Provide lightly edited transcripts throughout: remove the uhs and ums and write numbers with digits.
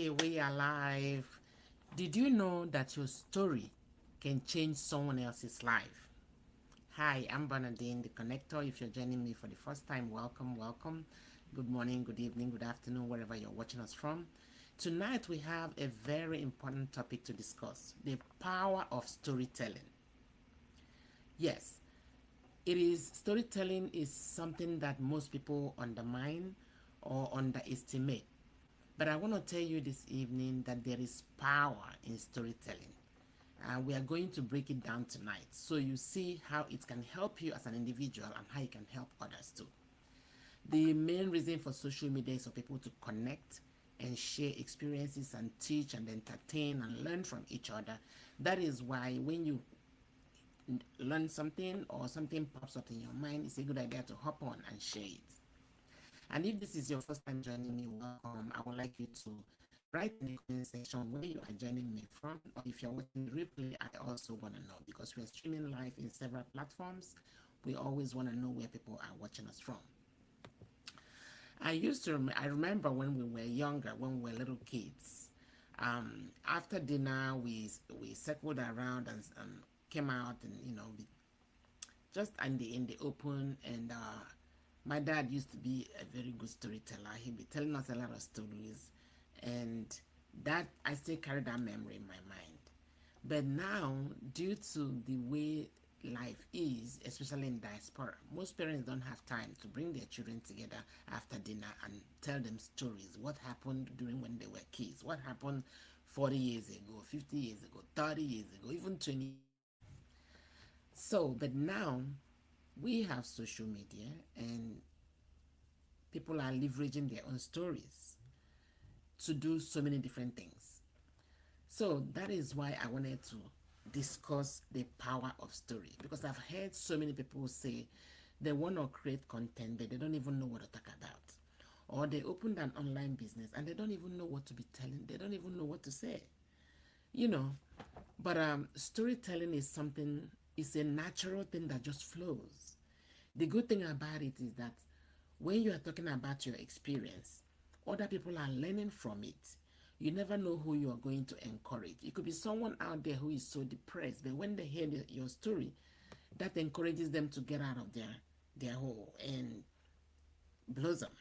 Hey, we are live. Did you know that your story can change someone else's life? Hi, I'm Bernadine, the connector. If you're joining me for the first time, welcome, welcome. Good morning, good evening, good afternoon, wherever you're watching us from. Tonight, we have a very important topic to discuss: the power of storytelling. Yes, it is storytelling is something that most people undermine or underestimate. But I want to tell you this evening that there is power in storytelling. And we are going to break it down tonight so you see how it can help you as an individual and how it can help others too. The main reason for social media is for people to connect and share experiences and teach and entertain and learn from each other. That is why when you learn something or something pops up in your mind, it's a good idea to hop on and share it. And if this is your first time joining me, welcome. I would like you to write in the comment section where you are joining me from, or if you're watching the replay, I also want to know because we're streaming live in several platforms. We always want to know where people are watching us from. I remember when we were younger, when we were little kids. After dinner, we circled around and came out, and just in the open. And my dad used to be a very good storyteller. He'd be telling us a lot of stories, and that I still carry that memory in my mind. But now, due to the way life is, especially in diaspora, most parents don't have time to bring their children together after dinner and tell them stories. What happened during when they were kids? What happened 40 years ago, 50 years ago, 30 years ago, even 20. So, but now we have social media and people are leveraging their own stories to do so many different things. So that is why I wanted to discuss the power of story, because I've heard so many people say they want to create content but they don't even know what to talk about, or they opened an online business and they don't even know what to be telling, they don't even know what to say, you know. But storytelling is something, it's a natural thing that just flows. The good thing about it is that when you are talking about your experience, other people are learning from it. You never know who you are going to encourage. It could be someone out there who is so depressed, but when they hear your story, that encourages them to get out of their hole and blossom.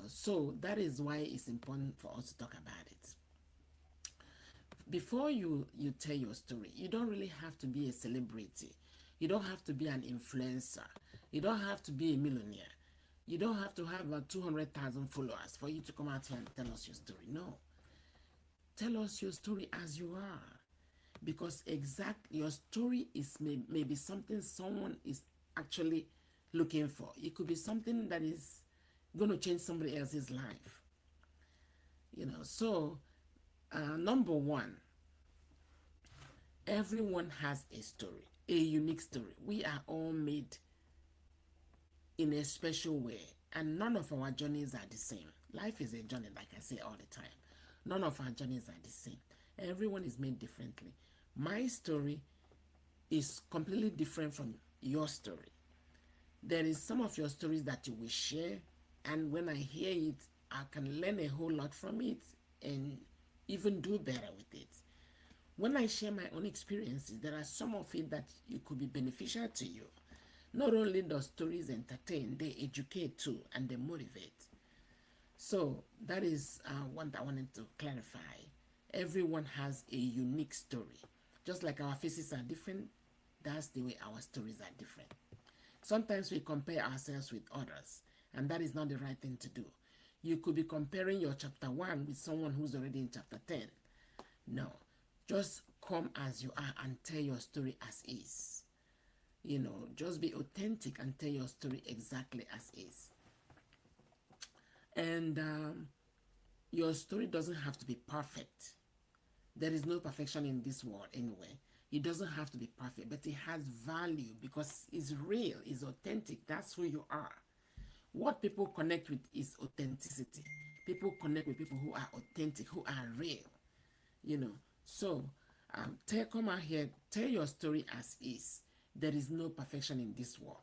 So that is why it's important for us to talk about it. Before you tell your story, you don't really have to be a celebrity. You don't have to be an influencer. You don't have to be a millionaire. You don't have to have 200,000 followers for you to come out here and tell us your story. No. Tell us your story as you are. Because exactly your story is maybe something someone is actually looking for. It could be something that is going to change somebody else's life. So number one, everyone has a story, a unique story. We are all made in a special way, and none of our journeys are the same. Life is a journey, like I say all the time. None of our journeys are the same. Everyone is made differently. My story is completely different from your story. There is some of your stories that you will share, and when I hear it, I can learn a whole lot from it and even do better with it. When I share my own experiences, there are some of it that it could be beneficial to you. Not only does stories entertain, they educate too, and they motivate. So that is what I wanted to clarify. Everyone has a unique story. Just like our faces are different, that's the way our stories are different. Sometimes we compare ourselves with others, and that is not the right thing to do. You could be comparing your chapter 1 with someone who's already in chapter 10. No, just come as you are and tell your story as is. Just be authentic and tell your story exactly as is. And your story doesn't have to be perfect. There is no perfection in this world anyway. It doesn't have to be perfect, but it has value because it's real, it's authentic. That's who you are. What people connect with is authenticity. People connect with people who are authentic, who are real. So come out here, tell your story as is. There is no perfection in this world.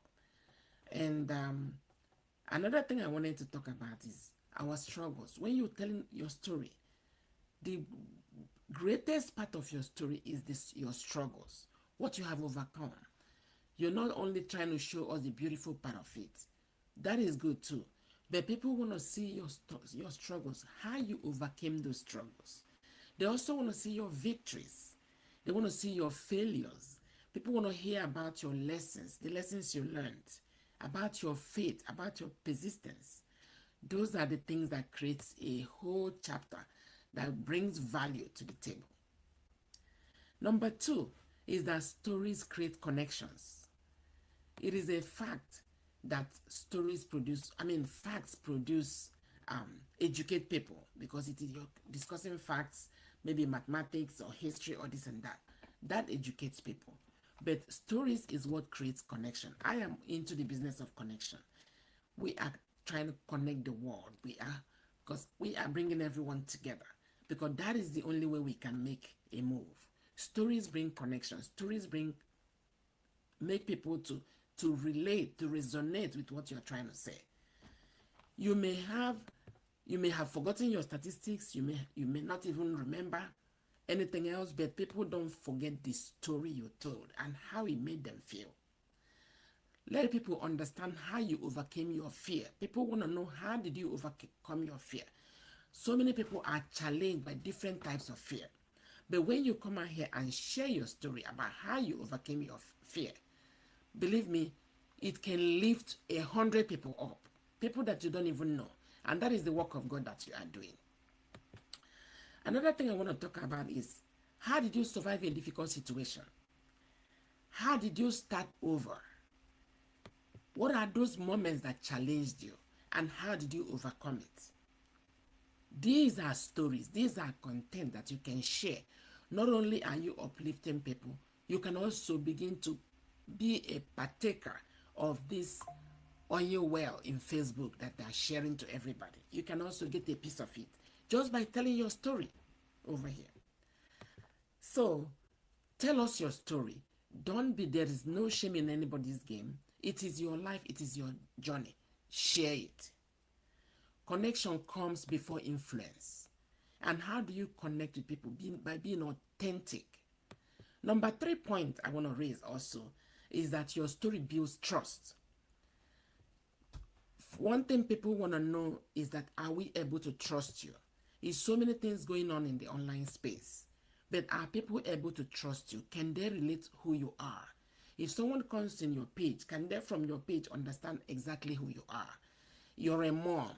And another thing I wanted to talk about is our struggles. When you're telling your story, The greatest part of your story is this, your struggles, what you have overcome. You're not only trying to show us the beautiful part of it. That is good too. But people want to see your struggles, how you overcame those struggles. They also want to see your victories. They want to see your failures. People want to hear about your lessons, the lessons you learned, about your faith, about your persistence. Those are the things that creates a whole chapter that brings value to the table. Number two is that stories create connections. It is a fact that facts produce, educate people, because it is, you're discussing facts, maybe mathematics or history or this and that. That educates people. But stories is what creates connection. I am into the business of connection. We are trying to connect the world. Because we are bringing everyone together. Because that is the only way we can make a move. Stories bring connection. Stories make people to relate, to resonate with what you're trying to say. You may have forgotten your statistics, you may not even remember anything else, but people don't forget the story you told and how it made them feel. Let people understand how you overcame your fear. People want to know, how did you overcome your fear? So many people are challenged by different types of fear. But when you come out here and share your story about how you overcame your fear, believe me, it can lift 100 people up, people that you don't even know. And that is the work of God that you are doing. Another thing I want to talk about is, how did you survive a difficult situation? How did you start over? What are those moments that challenged you? And how did you overcome it? These are stories, these are content that you can share. Not only are you uplifting people, you can also begin to be a partaker of this oil well in Facebook that they are sharing to everybody. You can also get a piece of it just by telling your story over here. So tell us your story. There is no shame in anybody's game. It is your life, it is your journey. Share it. Connection comes before influence. And how do you connect with people? By being authentic. Number 3 point I want to raise also is that your story builds trust. One thing people want to know is that, are we able to trust you? There's so many things going on in the online space, but are people able to trust you? Can they relate who you are? If someone comes in your page, can they from your page understand exactly who you are? You're a mom.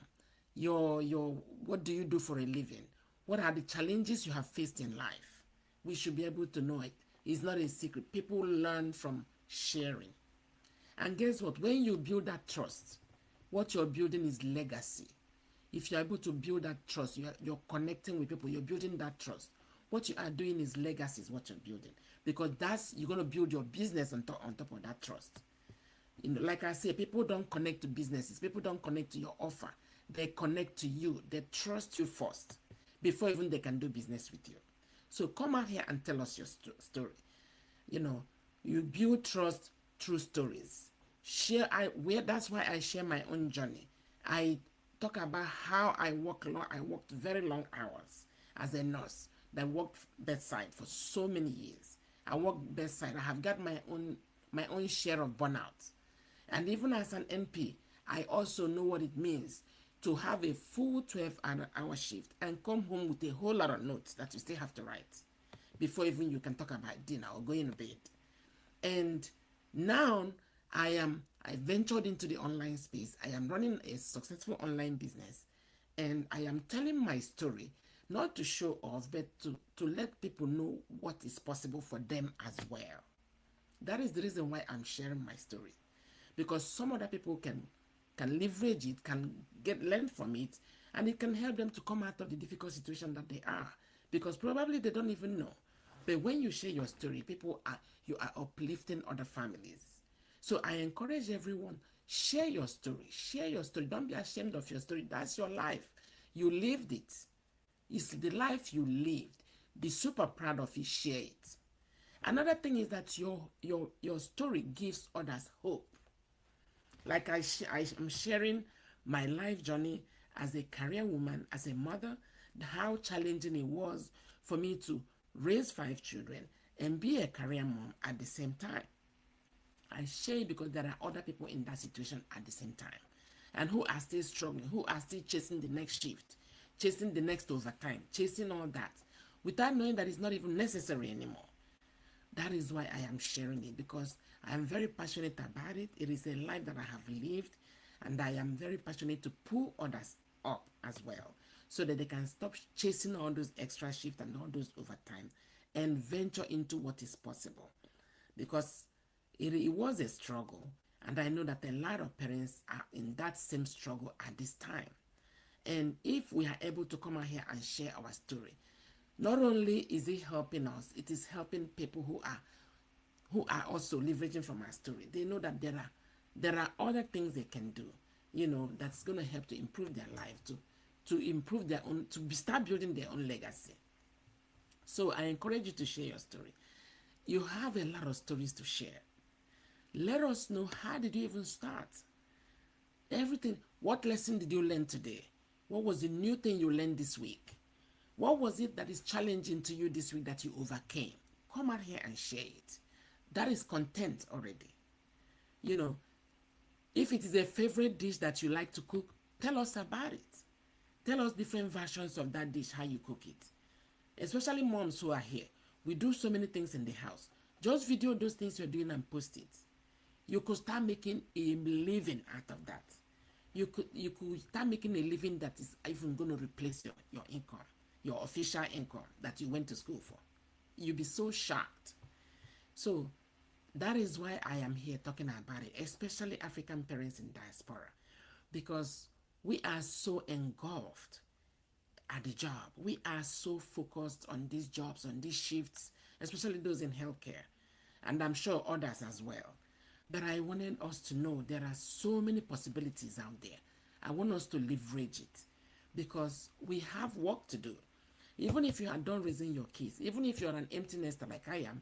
What do you do for a living? What are the challenges you have faced in life? We should be able to know it. It's not a secret. People learn from sharing. And guess what? When you build that trust, what you're building is legacy. If you're able to build that trust, you're connecting with people, you're building that trust. What you are doing is legacy, is what you're building. Because you're going to build your business on top of that trust. Like I say, people don't connect to businesses. People don't connect to your offer. They connect to you. They trust you first before even they can do business with you. So come out here and tell us your story. You build trust through stories. That's why I share my own journey. I talk about how I worked very long hours as a nurse that worked bedside for so many years. I worked bedside. I have got my own share of burnout. And even as an NP, I also know what it means to have a full 12-hour shift and come home with a whole lot of notes that you still have to write before even you can talk about dinner or going to bed. And now I ventured into the online space. I am running a successful online business, and I am telling my story not to show off, but to let people know what is possible for them as well. That is the reason why I'm sharing my story, because some other people can leverage it, can learn from it, and it can help them to come out of the difficult situation that they are, because probably they don't even know. But when you share your story, you are uplifting other families. So I encourage everyone, share your story. Share your story. Don't be ashamed of your story. That's your life. You lived it. It's the life you lived. Be super proud of it. Share it. Another thing is that your story gives others hope. Like I'm sharing my life journey as a career woman, as a mother, how challenging it was for me to raise 5 children and be a career mom at the same time. I share it because there are other people in that situation at the same time and who are still struggling, who are still chasing the next shift, chasing the next overtime, chasing all that without knowing that it's not even necessary anymore. That is why I am sharing it, because I am very passionate about it. It is a life that I have lived, and I am very passionate to pull others up as well so that they can stop chasing all those extra shifts and all those overtime and venture into what is possible. Because it was a struggle, and I know that a lot of parents are in that same struggle at this time. And if we are able to come out here and share our story, not only is it helping us, it is helping people who are also leveraging from our story. They know that there are other things they can do, that's going to help to improve their life, to improve their own, start building their own legacy. So I encourage you to share your story. You have a lot of stories to share. Let us know, how did you even start? Everything. What lesson did you learn today? What was the new thing you learned this week? What was it that is challenging to you this week that you overcame? Come out here and share it. That is content already. If it is a favorite dish that you like to cook, tell us about it. Tell us different versions of that dish, how you cook it. Especially moms who are here. We do so many things in the house. Just video those things you're doing and post it. You could start making a living out of that. You could start making a living that is even going to replace your income, your official income that you went to school for. You'll be so shocked. So that is why I am here talking about it, especially African parents in diaspora, because we are so engulfed at the job. We are so focused on these jobs, on these shifts, especially those in healthcare, and I'm sure others as well. But I wanted us to know there are so many possibilities out there. I want us to leverage it because we have work to do. Even if you are done raising your kids, even if you're an empty nester like I am,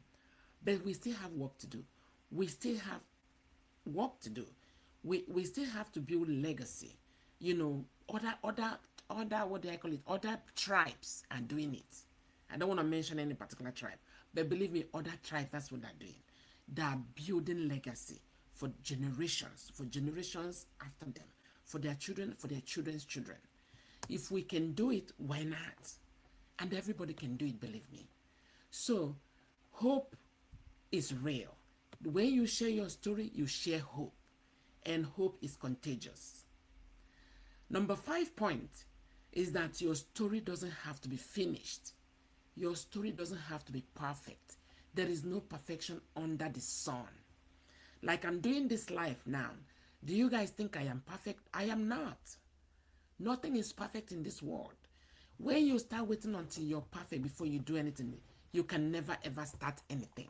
but we still have work to do. We still have work to do. We still have to build legacy. Other what do I call it? Other tribes are doing it. I don't want to mention any particular tribe, but believe me, other tribes, that's what they're doing. They're building legacy for generations after them, for their children, for their children's children. If we can do it, why not? And everybody can do it, believe me. So, hope is real. When you share your story, you share hope. And hope is contagious. Number 5 point is that your story doesn't have to be finished. Your story doesn't have to be perfect. There is no perfection under the sun. Like I'm doing this live now. Do you guys think I am perfect? I am not. Nothing is perfect in this world. When you start waiting until you're perfect before you do anything, you can never ever start anything.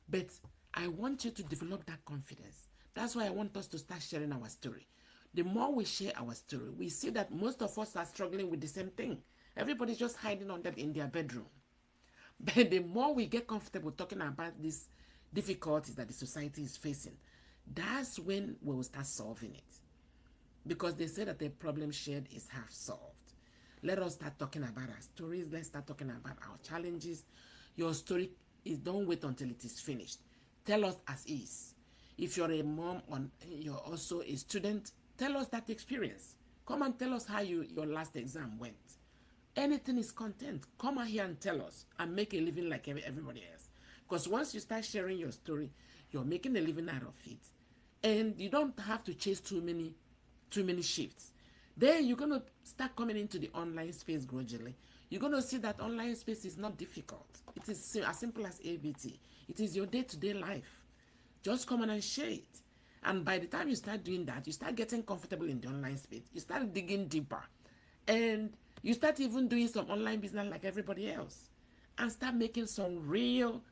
But I want you to develop that confidence. That's why I want us to start sharing our story. The more we share our story, we see that most of us are struggling with the same thing. Everybody's just hiding on that in their bedroom. But the more we get comfortable talking about these difficulties that the society is facing, that's when we will start solving it. Because they say that the problem shared is half solved. Let us start talking about our stories. Let's start talking about our challenges. Your story is, don't wait until it is finished. Tell us as is. If you're a mom or you're also a student, tell us that experience. Come and tell us how your last exam went. Anything is content. Come out here and tell us and make a living like everybody else. Because once you start sharing your story, you're making a living out of it. And you don't have to chase too many shifts. Then you're going to start coming into the online space gradually. You're going to see that online space is not difficult. It is as simple as ABT. It is your day-to-day life. Just come on and share it. And by the time you start doing that, you start getting comfortable in the online space. You start digging deeper. And you start even doing some online business like everybody else. And start seeing some real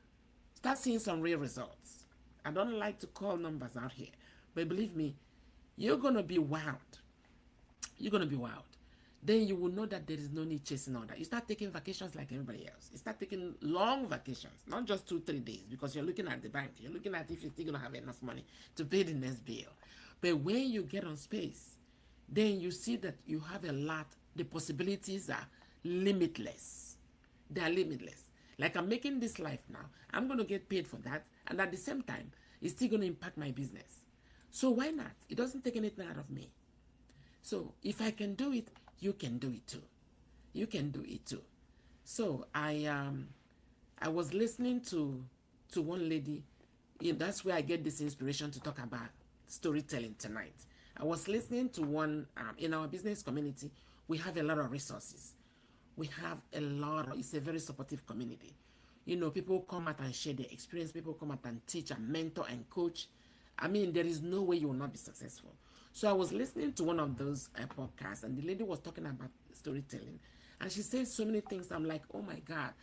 results. I don't like to call numbers out here. But believe me, you're going to be wowed. You're going to be wowed. Then you will know that there is no need chasing all that. You start taking vacations like everybody else. You start taking long vacations, not just 2-3 days, because you're looking at the bank. You're looking at if you're still going to have enough money to pay the next bill. But when you get on space, then you see that you have a lot. The possibilities are limitless. They are limitless. Like I'm making this life now, I'm going to get paid for that, and at the same time, it's still going to impact my business. So why not? It doesn't take anything out of me. So if I can do it, you can do it too. You can do it too. So I was listening to one lady. That's where I get this inspiration to talk about storytelling tonight. I was listening to one in our business community. We have a lot of resources. We have a lot. It's a very supportive community. People come out and share their experience. People come out and teach and mentor and coach. I mean, there is no way you will not be successful. So I was listening to one of those podcasts, and the lady was talking about storytelling, and she said so many things. I'm like, oh my God,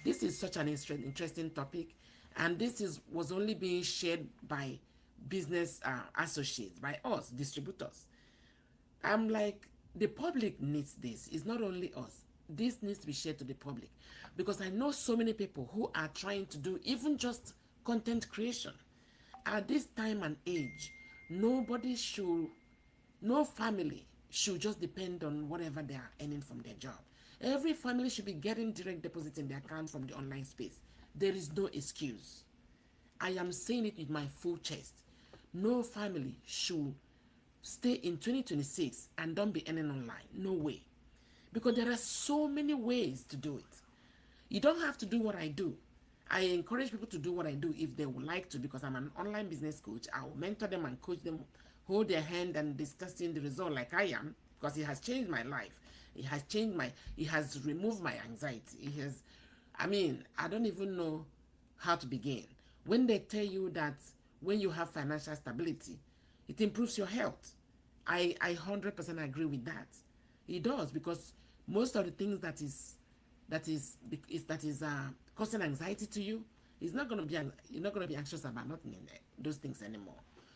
this is such an interesting topic, and this was only being shared by business associates, by us distributors. I'm like, the public needs this. It's not only us. This needs to be shared to the public, because I know so many people who are trying to do even just content creation. At this time and age, no family should just depend on whatever they are earning from their job. Every family should be getting direct deposit in their account from the online space. There is no excuse. I am saying it with my full chest. No family should stay in 2026 and don't be earning online. No way. Because there are so many ways to do it. You don't have to do what I do. I encourage people to do what I do if they would like to, because I'm an online business coach. I will mentor them and coach them, hold their hand and discussing the result like I am, because it has changed my life. It has removed my anxiety. I don't even know how to begin. When they tell you that when you have financial stability, it improves your health. I 100% agree with that. It does, because most of the things that is causing anxiety to you, you're not going to be anxious about nothing in those things anymore.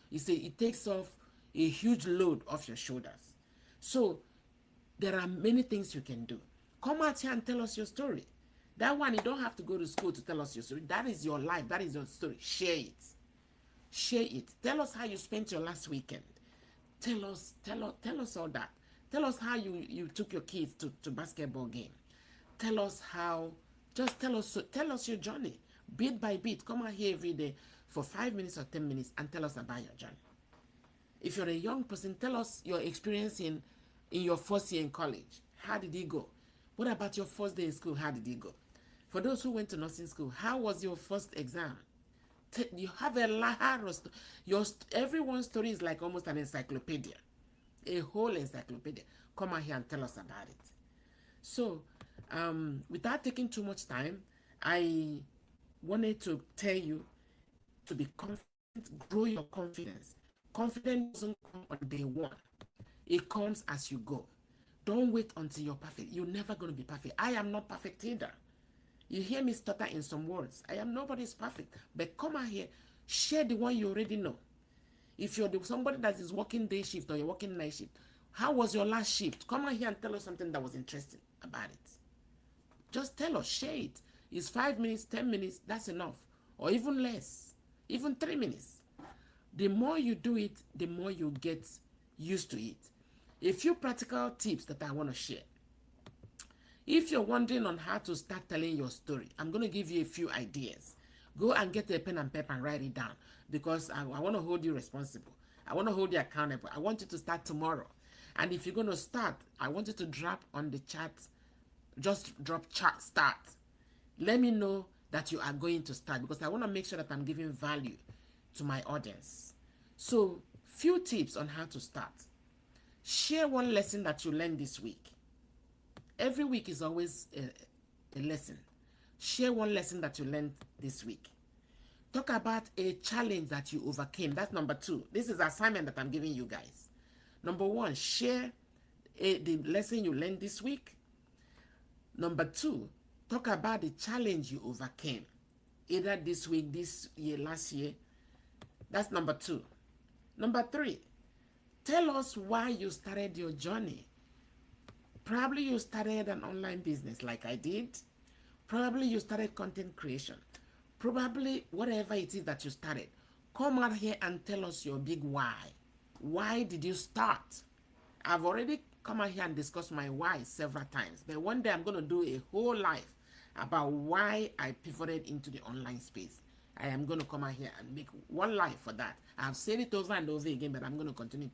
You see, it takes off a huge load off your shoulders. So there are many things you can do. Come out here and tell us your story. That one, you don't have to go to school to tell us your story. That is your life. That is your story. Share it. Share it. Tell us how you spent your last weekend. Tell us all that. Tell us how you took your kids to basketball game. Tell us tell us your journey, bit by bit. Come out here every day for 5 minutes or 10 minutes and tell us about your journey. If you're a young person, tell us your experience in your first year in college. How did it go? What about your first day in school? How did it go? For those who went to nursing school, how was your first exam? You have a lot of everyone's story is like almost an encyclopedia, a whole encyclopedia. Come out here and tell us about it. So, without taking too much time, I wanted to tell you to be confident, grow your confidence. Confidence doesn't come on day one. It comes as you go. Don't wait until you're perfect. You're never going to be perfect. I am not perfect either. You hear me stutter in some words. Nobody's perfect. But come out here, share the one you already know. If you're somebody that is working day shift or you're working night shift, how was your last shift? Come out here and tell us something that was interesting about it. Just tell us, share it. It's 5 minutes, 10 minutes, that's enough. Or even less, even 3 minutes. The more you do it, the more you get used to it. A few practical tips that I want to share. If you're wondering on how to start telling your story, I'm going to give you a few ideas. Go and get a pen and paper and write it down, because I want to hold you responsible. I want to hold you accountable. I want you to start tomorrow. And if you're going to start, I want you to drop on the chat, just drop chat start. Let me know that you are going to start, because I want to make sure that I'm giving value to my audience. So, few tips on how to start. Share one lesson that you learned this week. Every week is always a lesson. Share one lesson that you learned this week. Talk about a challenge that you overcame. That's number 2. This is assignment that I'm giving you guys. Number 1, share the lesson you learned this week. Number 2, talk about the challenge you overcame, either this week, this year, last year. That's number 2. Number 3, tell us why you started your journey. Probably you started an online business like I did. Probably you started content creation. Probably whatever it is that you started. Come out here and tell us your big why. Why did you start? I've already come out here and discuss my why several times. But one day I'm going to do a whole life about why I pivoted into the online space. I am going to come out here and make one life for that. I've said it over and over again, but I'm going to continue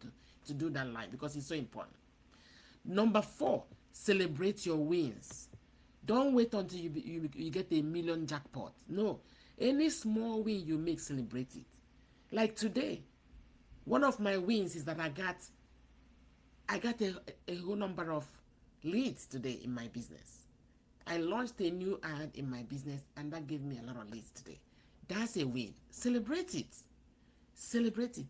to do that life because it's so important. Number 4, celebrate your wins. Don't wait until you get a million jackpot. No, any small win you make, celebrate it. Like today, one of my wins is that I got a whole number of leads today in my business. I launched a new ad in my business and that gave me a lot of leads today. That's a win. Celebrate it. Celebrate it.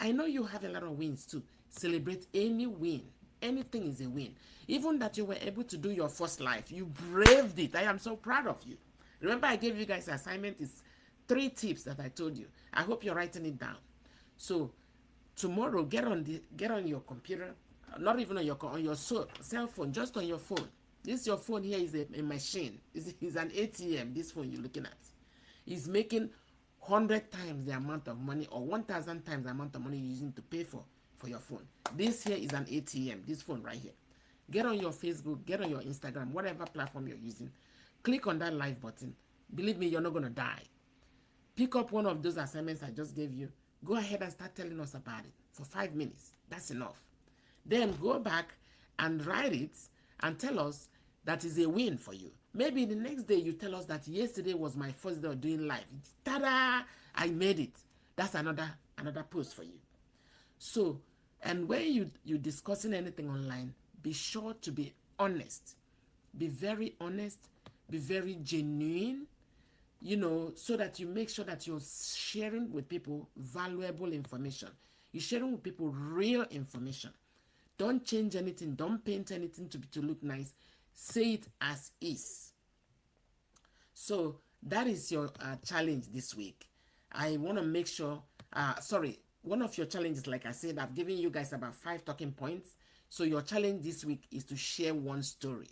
I know you have a lot of wins too. Celebrate any win. Anything is a win. Even that you were able to do your first live, you braved it. I am so proud of you. Remember, I gave you guys assignment is 3 tips that I told you. I hope you're writing it down. So tomorrow, get on your computer, not even on your cell phone, just on your phone. This your phone here is a machine. It's an ATM. This phone you're looking at is making 100 times the amount of money or 1,000 times the amount of money you're using to pay for your phone. This here is an ATM. This phone right here. Get on your Facebook, get on your Instagram, whatever platform you're using. Click on that live button. Believe me, you're not going to die. Pick up one of those assignments I just gave you. Go ahead and start telling us about it for 5 minutes. That's enough. Then go back and write it and tell us that is a win for you. Maybe the next day you tell us that yesterday was my first day of doing live. Ta-da! I made it. That's another post for you. So, and when you're discussing anything online, be sure to be honest. Be very honest. Be very genuine. So that you make sure that you're sharing with people valuable information. You're sharing with people real information. Don't change anything. Don't paint anything to look nice. Say it as is. So that is your challenge this week. I want to make sure, one of your challenges, like I said, I've given you guys about 5 talking points. So your challenge this week is to share one story.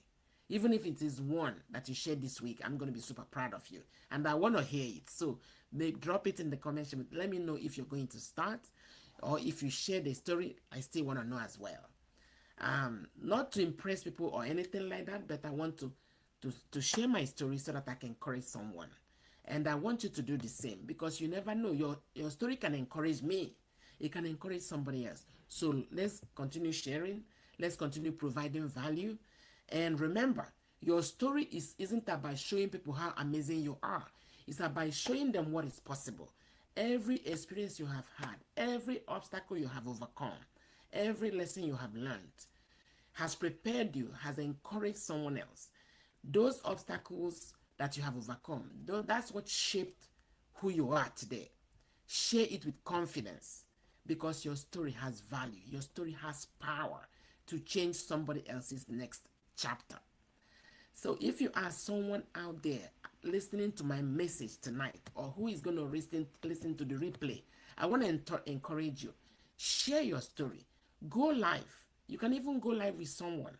Even if it is one that you share this week, I'm going to be super proud of you. And I want to hear it. So drop it in the comment section. Let me know if you're going to start or if you share the story. I still want to know as well. Not to impress people or anything like that, but I want to share my story so that I can encourage someone. And I want you to do the same because you never know. Your story can encourage me. It can encourage somebody else. So let's continue sharing. Let's continue providing value. And remember, your story isn't about showing people how amazing you are. It's about showing them what is possible. Every experience you have had, every obstacle you have overcome, every lesson you have learned has prepared you, has encouraged someone else. Those obstacles that you have overcome, that's what shaped who you are today. Share it with confidence because your story has value. Your story has power to change somebody else's next chapter. So if you are someone out there listening to my message tonight or who is going to listen to the replay, I want to encourage you. Share your story. Go live. You can even go live with someone.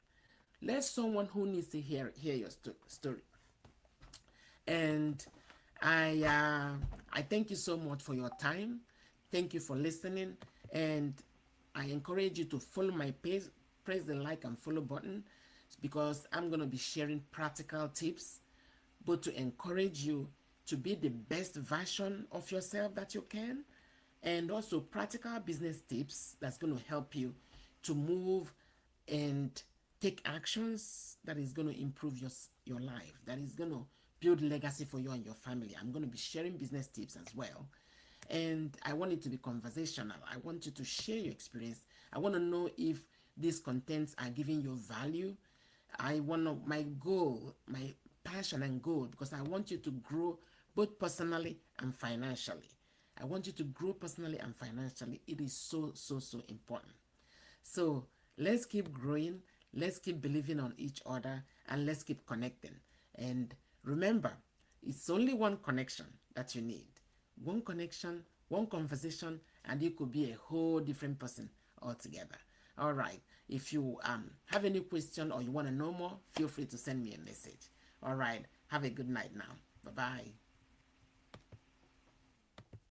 Let someone who needs to hear your story. And I thank you so much for your time. Thank you for listening. And I encourage you to follow my page. Press the like and follow button because I'm going to be sharing practical tips, but to encourage you to be the best version of yourself that you can, and also practical business tips that's going to help you to move and take actions that is going to improve your life, that is going to build legacy for you and your family. I'm going to be sharing business tips as well. And I want it to be conversational. I want you to share your experience. I want to know if these contents are giving you value. My goal, my passion and goal, because I want you to grow both personally and financially. I want you to grow personally and financially. It is so, so, so important. So let's keep growing. Let's keep believing on each other and let's keep connecting. And remember, it's only one connection that you need. One connection, one conversation, and you could be a whole different person altogether. All right. If you have any question or you want to know more, feel free to send me a message. All right. Have a good night now. Bye-bye.